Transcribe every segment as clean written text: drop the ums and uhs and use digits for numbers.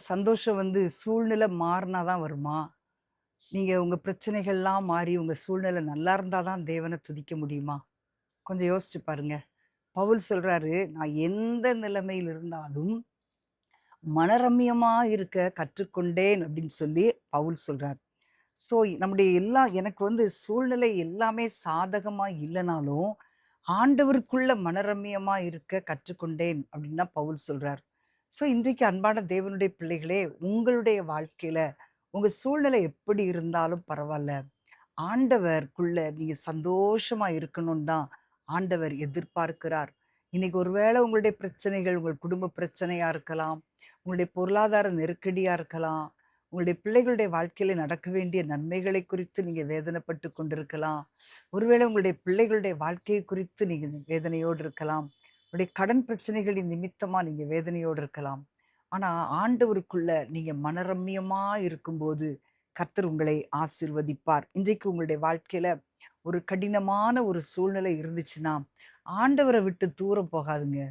சந்தோஷம் வந்து சூழ்நிலை மாறுனா தான் வருமா? நீங்க உங்க பிரச்சனைகள்லாம் மாறி உங்க சூழ்நிலை நல்லா இருந்தா தான் தேவன துதிக்க முடியுமா? கொஞ்சம் யோசிச்சு பாருங்க. பவுல் சொல்றாரு, "நான் எந்த நிலைமையில் இருந்தாலும் மனரம்யமா இருக்க கற்றுக்கொண்டேன்" அப்படின்னு சொல்லி பவுல் சொல்றார். ஸோ நம்முடைய எனக்கு வந்து சூழ்நிலை எல்லாமே சாதகமா இல்லனாலும், ஆண்டவருக்குள்ள மனரம்யமா இருக்க கற்றுக்கொண்டேன் அப்படின்னு தான் பவுல் சொல்றார். ஸோ இன்றைக்கு அன்பான தேவனுடைய பிள்ளைகளே, உங்களுடைய வாழ்க்கையில உங்க சூழ்நிலை எப்படி இருந்தாலும் பரவால்ல. ஆண்டவருக்குள்ள நீங்க சந்தோஷமா இருக்கணும்னு தான் ஆண்டவர் எதிர்பார்க்கிறார். இன்னைக்கு ஒருவேளை உங்களுடைய பிரச்சனைகள், உங்கள் குடும்ப பிரச்சனையா இருக்கலாம், உங்களுடைய பொருளாதார நெருக்கடியா இருக்கலாம், உங்களுடைய பிள்ளைகளுடைய வாழ்க்கையில நடக்க வேண்டிய நன்மைகளை குறித்து நீங்க வேதனைப்பட்டு கொண்டிருக்கலாம். ஒருவேளை உங்களுடைய பிள்ளைகளுடைய வாழ்க்கையை குறித்து நீங்க வேதனையோடு இருக்கலாம். உங்களுடைய கடன் பிரச்சனைகளின் நிமித்தமா நீங்க வேதனையோடு இருக்கலாம். ஆனா ஆண்டவருக்குள்ள நீங்க மனரம்யமா இருக்கும்போது கர்த்தர் உங்களை ஆசீர்வதிப்பார். இன்றைக்கு உங்களுடைய வாழ்க்கையில ஒரு கடினமான ஒரு சூழ்நிலை இருந்துச்சுன்னா, ஆண்டவர விட்டு தூரம் போகாதுங்க.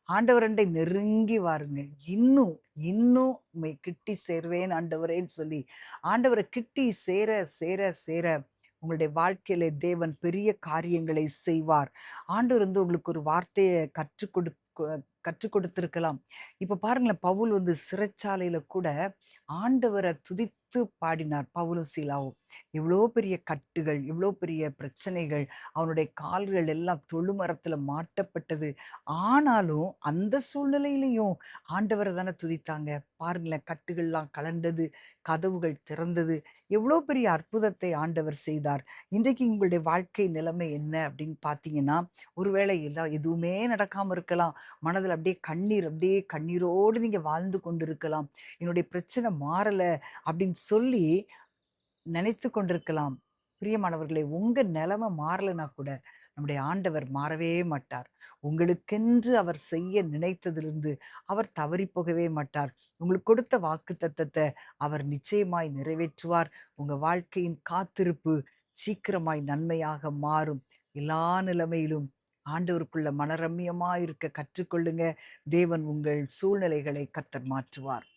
ஆண்டவரண்டை நெருங்கி வாருங்க. இன்னும், இன்னும் உம்மை கிட்டி சேர்வேன் ஆண்டவரேன்னு சொல்லி, ஆண்டவர கிட்டி சேர, சேர, சேர உங்களுடைய வாழ்க்கையில தேவன் பெரிய காரியங்களை செய்வார். ஆண்டவர் வந்து உங்களுக்கு ஒரு வார்த்தைய கற்றுக் கொடுத்திருக்கலாம். இப்ப பாருங்களேன், பவுல் வந்து சிறைச்சாலையில கூட ஆண்டவர துதித்து பாடினார். பவுலும் சீலாவும். எவ்வளோ பெரிய கட்டுகள், எவ்வளோ பெரிய பிரச்சனைகள், அவனுடைய கால்கள் எல்லாம் தொழுமரத்துல மாட்டப்பட்டது. ஆனாலும் அந்த சூழ்நிலையிலயும் ஆண்டவர தானே துதித்தாங்க. பாருங்களேன், கட்டுகள்லாம் கழண்டது, கதவுகள் திறந்தது. எவ்வளோ பெரிய அற்புதத்தை ஆண்டவர் செய்தார். இன்றைக்கு உங்களுடைய வாழ்க்கை நிலைமை என்ன அப்படின்னு பார்த்தீங்கன்னா, ஒருவேளை எதுவுமே நடக்காம இருக்கலாம். மனதில அப்படியே கண்ணீரோடு நீங்க வாழ்ந்து கொண்டிருக்கலாம். என்னுடைய பிரச்சனை மாறல அப்படின்னு சொல்லி நினைத்துக் கொண்டிருக்கலாம். பிரியமானவர்களே, உங்க நிலைமை மாறலனா கூட, நம்முடைய ஆண்டவர் மாறவே மாட்டார். உங்களுக்கென்று அவர் செய்ய நினைத்ததிலிருந்து அவர் தவறிப் போகவே மாட்டார். உங்களுக்கு கொடுத்த வாக்குத்தத்தத்த அவர் நிச்சயமாய் நிறைவேற்றுவார். உங்க வாழ்க்கையின் காத்திருப்பு சீக்கிரமாய் நன்மையாக மாறும். எல்லா நிலைமையிலும் ஆண்டவருக்குள்ள மனரம்யமா இருக்க கற்றுக்கொள்ளுங்க. தேவன் உங்கள் சூழ்நிலைகளை கர்த்தர் மாற்றுவார்.